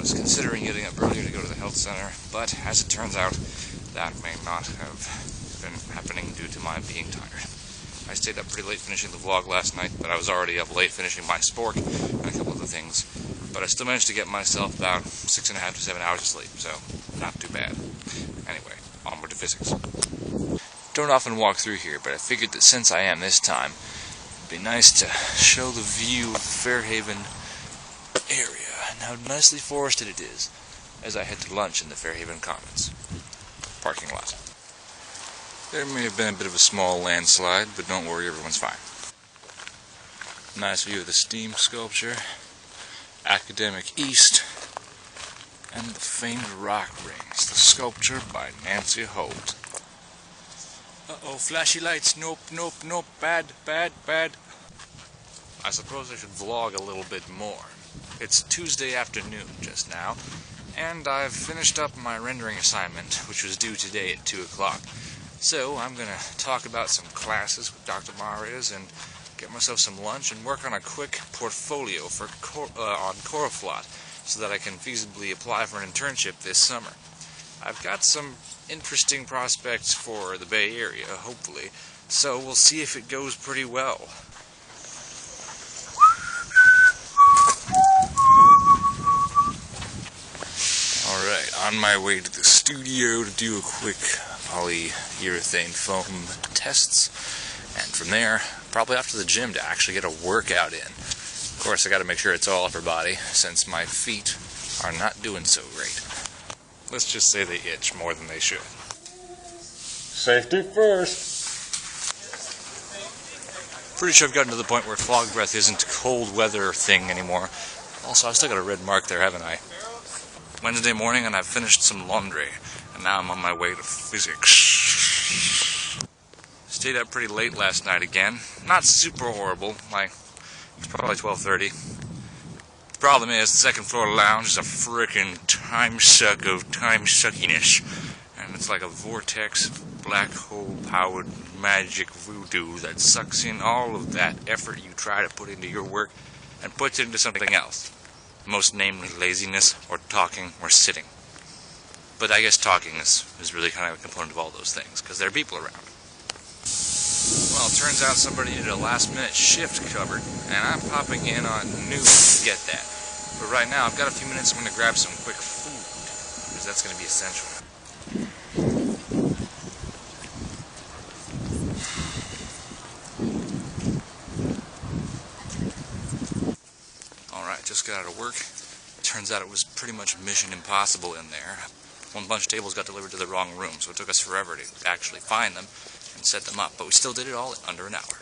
was considering getting up earlier to go to the health center, but as it turns out, that may not have been happening due to my being tired. I stayed up pretty late finishing the vlog last night, but I was already up late finishing my spork and a couple other things. But I still managed to get myself about 6.5 to 7 hours of sleep, so not too bad. Anyway, onward to physics. Don't often walk through here, but I figured that since I am this time, it'd be nice to show the view of the Fairhaven area and how nicely forested it is as I head to lunch in the Fairhaven Commons parking lot. There may have been a bit of a small landslide, but don't worry, everyone's fine. Nice view of the steam sculpture, Academic East, and the famed rock rings, the sculpture by Nancy Holt. Uh-oh, flashy lights, nope, bad. I suppose I should vlog a little bit more. It's Tuesday afternoon just now, and I've finished up my rendering assignment, which was due today at 2 o'clock. So I'm going to talk about some classes with Dr. Marias and get myself some lunch and work on a quick portfolio for on Coroflot so that I can feasibly apply for an internship this summer. I've got some interesting prospects for the Bay Area, hopefully, so we'll see if it goes pretty well. Alright, on my way to the studio to do a quick polyurethane foam tests, and from there, probably off to the gym to actually get a workout in. Of course, I gotta make sure it's all upper body, since my feet are not doing so great. Let's just say they itch more than they should. Safety first. Pretty sure I've gotten to the point where fog breath isn't a cold weather thing anymore. Also, I've still got a red mark there, haven't I? Wednesday morning, and I've finished some laundry, and now I'm on my way to physics. Stayed up pretty late last night again. Not super horrible. It's probably 12:30. The problem is, the second floor lounge is a frickin' time suck of time suckiness. And it's like a vortex, black hole powered magic voodoo that sucks in all of that effort you try to put into your work and puts it into something else. Most namely laziness, or talking, or sitting. But I guess talking is really kind of a component of all those things, because there are people around. Well, it turns out somebody needed a last-minute shift covered, and I'm popping in on noon to get that. But right now, I've got a few minutes, I'm going to grab some quick food, because that's going to be essential. Alright, just got out of work. Turns out it was pretty much mission impossible in there. One bunch of tables got delivered to the wrong room, so it took us forever to actually find them and set them up, but we still did it all in under an hour.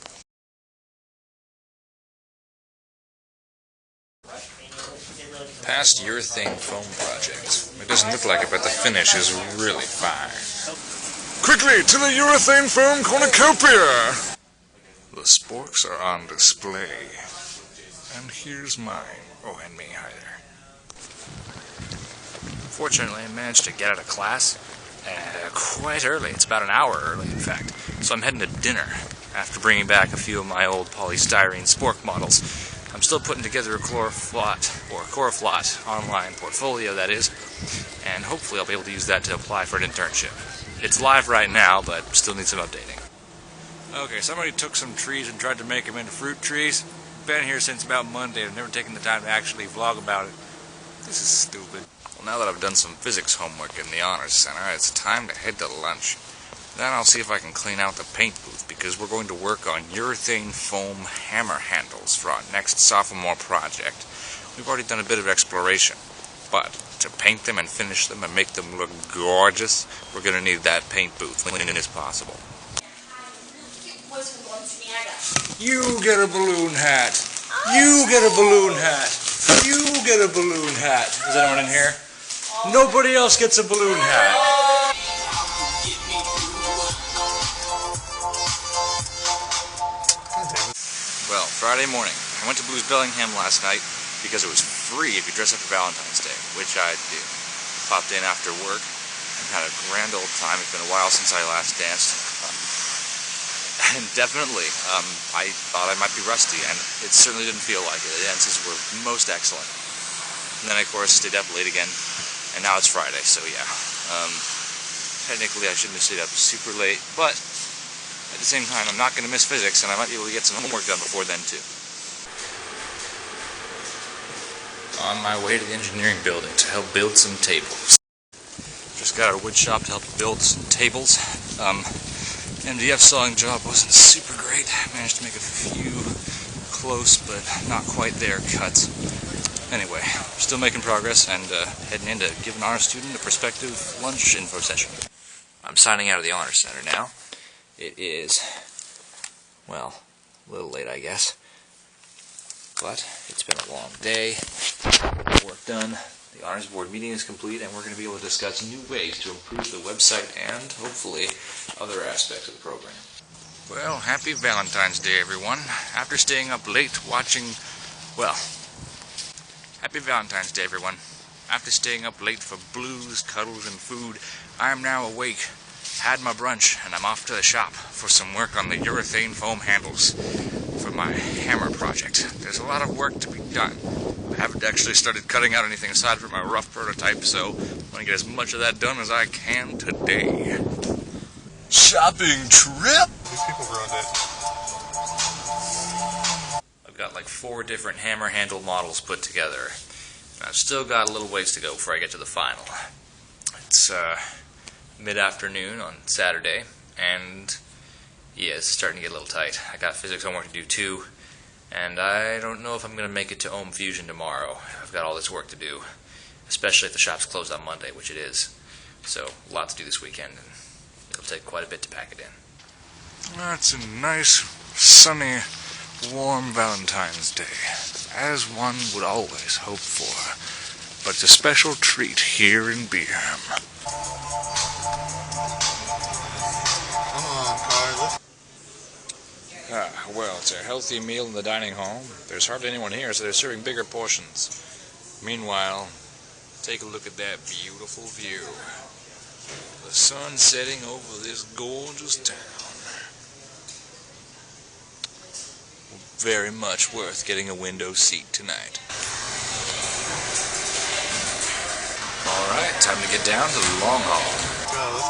Past urethane foam project. It doesn't look like it, but the finish is really fine. Quickly, to the urethane foam cornucopia! The sporks are on display. And here's mine. Oh, and me, hi there. Fortunately, I managed to get out of class quite early. It's about an hour early, in fact. So I'm heading to dinner after bringing back a few of my old polystyrene spork models. I'm still putting together a Coroflot online portfolio, that is, and hopefully I'll be able to use that to apply for an internship. It's live right now, but still needs some updating. Okay, somebody took some trees and tried to make them into fruit trees. Been here since about Monday. I've never taken the time to actually vlog about it. This is stupid. Well, now that I've done some physics homework in the Honors Center, it's time to head to lunch. Then I'll see if I can clean out the paint booth, because we're going to work on urethane foam hammer handles for our next sophomore project. We've already done a bit of exploration, but to paint them and finish them and make them look gorgeous, we're going to need that paint booth clean as possible. You get a balloon hat. You get a balloon hat. You get a balloon hat. Is anyone in here? Nobody else gets a balloon hat. Well, Friday morning. I went to Blues Bellingham last night because it was free if you dress up for Valentine's Day, which I did. Popped in after work and had a grand old time. It's been a while since I last danced. And definitely, I thought I might be rusty, and it certainly didn't feel like it. The dances were most excellent. And then, of course, stayed up late again. And now it's Friday, so yeah. Technically, I shouldn't have stayed up super late, but at the same time, I'm not going to miss physics, and I might be able to get some homework done before then, too. On my way to the engineering building to help build some tables. Just got out of wood shop to help build some tables. MDF sawing job wasn't super great. Managed to make a few close, but not quite there cuts. Anyway, still making progress and heading in to give an honor student a prospective lunch info session. I'm signing out of the honor center now. It is, well, a little late, I guess. But it's been a long day. Work done. The honors board meeting is complete, and we're going to be able to discuss new ways to improve the website and, hopefully, other aspects of the program. Well, happy Valentine's Day, everyone. After staying up late watching, well, happy Valentine's Day, everyone. After staying up late for blues, cuddles, and food, I am now awake, had my brunch, and I'm off to the shop for some work on the urethane foam handles for my hammer project. There's a lot of work to be done. I haven't actually started cutting out anything aside from my rough prototype, so I'm going to get as much of that done as I can today. Shopping trip? These people ruined it. I've got like 4 different hammer handle models put together. And I've still got a little ways to go before I get to the final. It's mid-afternoon on Saturday, and yeah, it's starting to get a little tight. I got physics homework to do too, and I don't know if I'm going to make it to Ohm Fusion tomorrow. I've got all this work to do, especially if the shop's closed on Monday, which it is. So, a lot to do this weekend, and it'll take quite a bit to pack it in. That's a nice, sunny, warm Valentine's Day, as one would always hope for. But it's a special treat here in Beerham. Come on, Carl. Well, it's a healthy meal in the dining hall. There's hardly anyone here, so they're serving bigger portions. Meanwhile, take a look at that beautiful view. The sun setting over this gorgeous town. Very much worth getting a window seat tonight. Alright, time to get down to the long haul.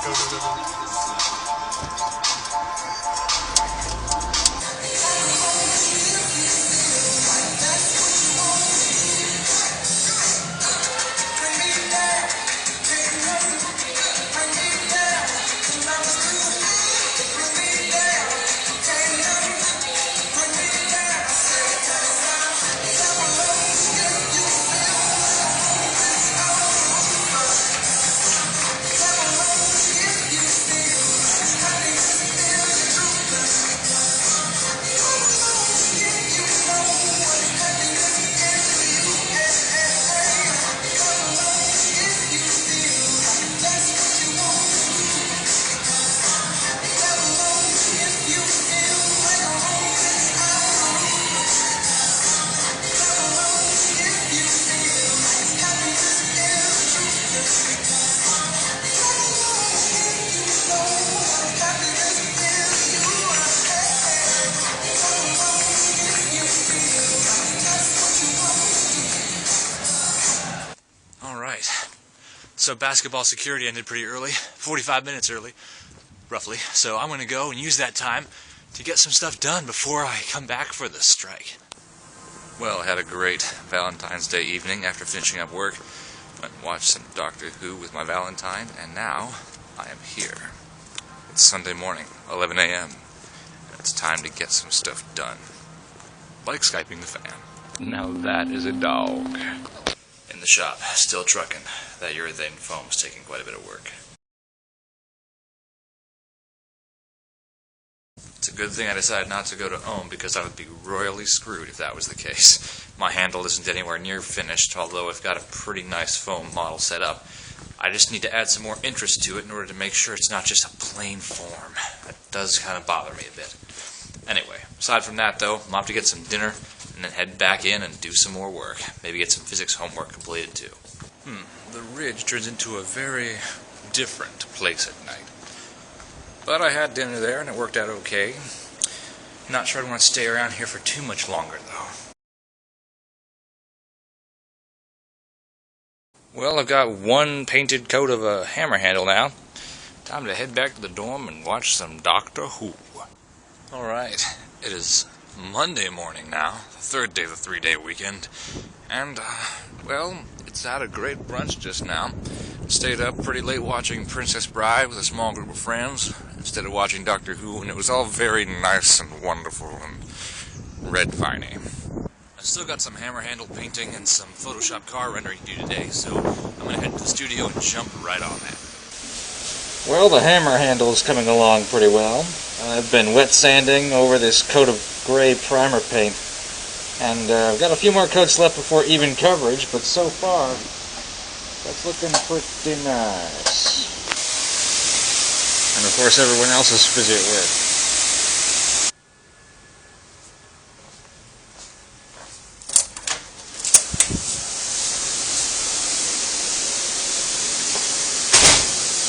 Let's go. So basketball security ended pretty early, 45 minutes early, roughly. So I'm going to go and use that time to get some stuff done before I come back for the strike. Well, I had a great Valentine's Day evening after finishing up work. Went and watched some Doctor Who with my Valentine, and now I am here. It's Sunday morning, 11 a.m., and it's time to get some stuff done. Like Skyping the fan. Now that is a dog. In the shop, still trucking. That urethane foam's taking quite a bit of work. It's a good thing I decided not to go to Ohm, because I would be royally screwed if that was the case. My handle isn't anywhere near finished, although I've got a pretty nice foam model set up. I just need to add some more interest to it in order to make sure it's not just a plain form. That does kind of bother me a bit. Anyway, aside from that though, I'm off to get some dinner, and then head back in and do some more work. Maybe get some physics homework completed too. The ridge turns into a very different place at night. But I had dinner there and it worked out okay. Not sure I'd want to stay around here for too much longer though. Well, I've got one painted coat of a hammer handle now. Time to head back to the dorm and watch some Doctor Who. Alright, it is Monday morning now, the third day of the 3-day weekend, and, well, it's had a great brunch just now. Stayed up pretty late watching Princess Bride with a small group of friends, instead of watching Doctor Who, and it was all very nice and wonderful and red-viney. I've still got some hammer handle painting and some Photoshop car rendering to do today, so I'm going to head to the studio and jump right on that. Well, the hammer handle is coming along pretty well. I've been wet sanding over this coat of gray primer paint, and I've got a few more coats left before even coverage, but so far that's looking pretty nice. And of course everyone else is busy at work.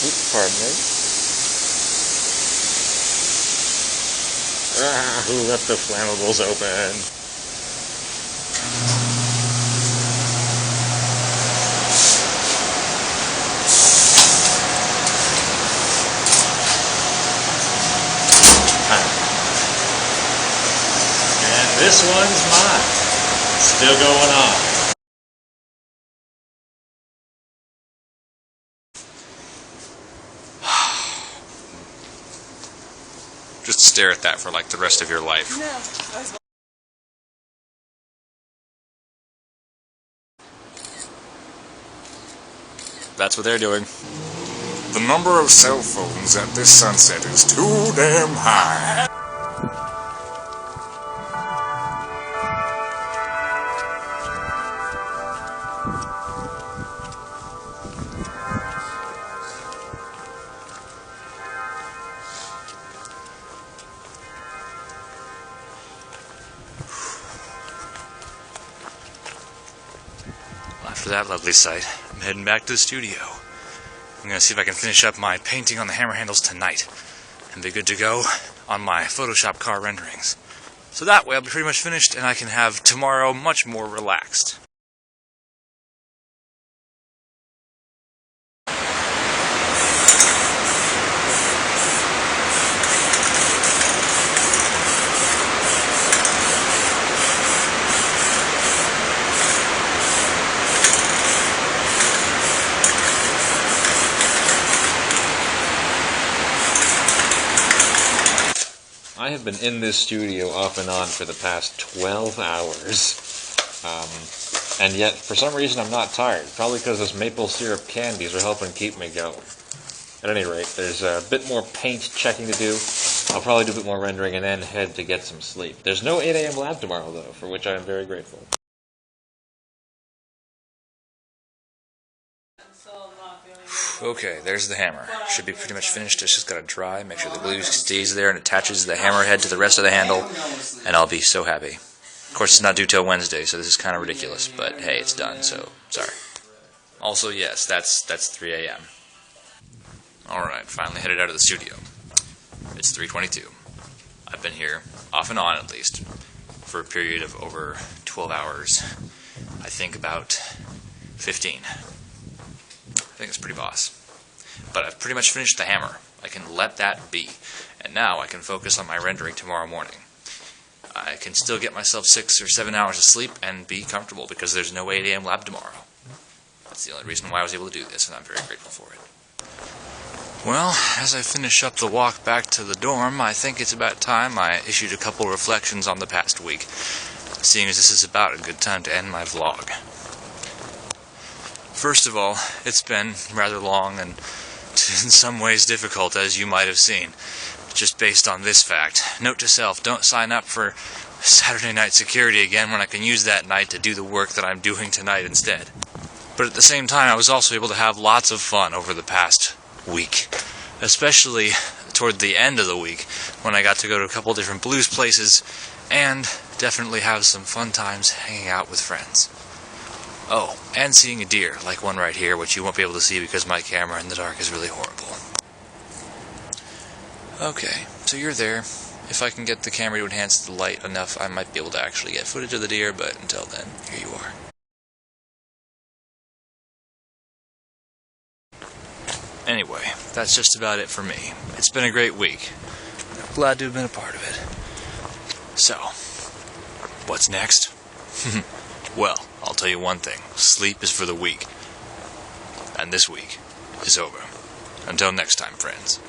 Oops, pardon me. Who left the flammables open? And this one's mine. Still going on. Just stare at that for like the rest of your life. That's what they're doing. The number of cell phones at this sunset is too damn high. After that lovely sight, I'm heading back to the studio. I'm going to see if I can finish up my painting on the hammer handles tonight and be good to go on my Photoshop car renderings. So that way I'll be pretty much finished and I can have tomorrow much more relaxed. I have been in this studio off and on for the past 12 hours, and yet for some reason I'm not tired, probably because those maple syrup candies are helping keep me going. At any rate, there's a bit more paint checking to do. I'll probably do a bit more rendering and then head to get some sleep. There's no 8 a.m. lab tomorrow though, for which I am very grateful. Okay, there's the hammer. Should be pretty much finished. It's just got to dry, make sure the glue stays there and attaches the hammer head to the rest of the handle, and I'll be so happy. Of course, it's not due till Wednesday, so this is kind of ridiculous, but hey, it's done, so sorry. Also, yes, that's 3 a.m. Alright, finally headed out of the studio. It's 3:22. I've been here, off and on at least, for a period of over 12 hours. I think about 15. I think it's pretty boss. But I've pretty much finished the hammer. I can let that be. And now I can focus on my rendering tomorrow morning. I can still get myself 6 or 7 hours of sleep and be comfortable because there's no 8 a.m. lab tomorrow. That's the only reason why I was able to do this, and I'm very grateful for it. Well, as I finish up the walk back to the dorm, I think it's about time I issued a couple reflections on the past week, seeing as this is about a good time to end my vlog. First of all, it's been rather long and in some ways difficult, as you might have seen, just based on this fact. Note to self, don't sign up for Saturday night security again when I can use that night to do the work that I'm doing tonight instead. But at the same time, I was also able to have lots of fun over the past week, especially toward the end of the week when I got to go to a couple different blues places and definitely have some fun times hanging out with friends. Oh, and seeing a deer, like one right here, which you won't be able to see because my camera in the dark is really horrible. Okay, so you're there. If I can get the camera to enhance the light enough, I might be able to actually get footage of the deer, but until then, here you are. Anyway, that's just about it for me. It's been a great week. I'm glad to have been a part of it. So, what's next? Well, I'll tell you one thing. Sleep is for the weak. And this week is over. Until next time, friends.